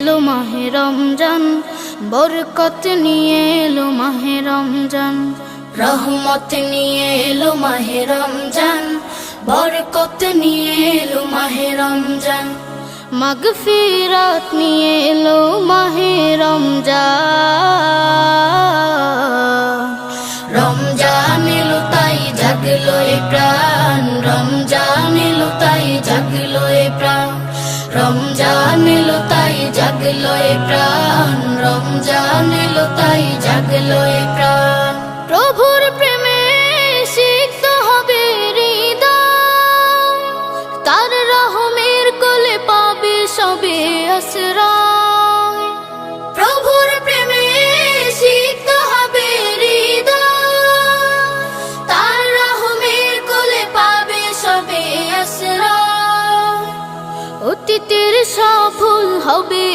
এলো মাহে রমজান, বরকত নিয়ে এলো মাহে রমজান, রহমত নিয়ে এলো মাহে রমজান, বরকত নিয়ে এলো মাহে রমজান, মাগফিরাত নিয়ে এলো মাহে রমজান। রমজান এলো তাই জাগলো এ প্রাণ, রমজান এলো তাই জাগলো এ প্রাণ, রমজান এলো তাই জাগলো এ প্রাণ, রমজান এলো তাই জাগলো এ প্রাণ। প্রভুর প্রেমে সিক্ত হবে হৃদয়, তার রহমের কোলে পাবে সবে আশ্রয়। প্রভুর প্রেমে সিক্ত হবে হৃদয়, তার রহমের কোলে পাবে সবে আশ্রয়। অতীতের সব ভুল হবে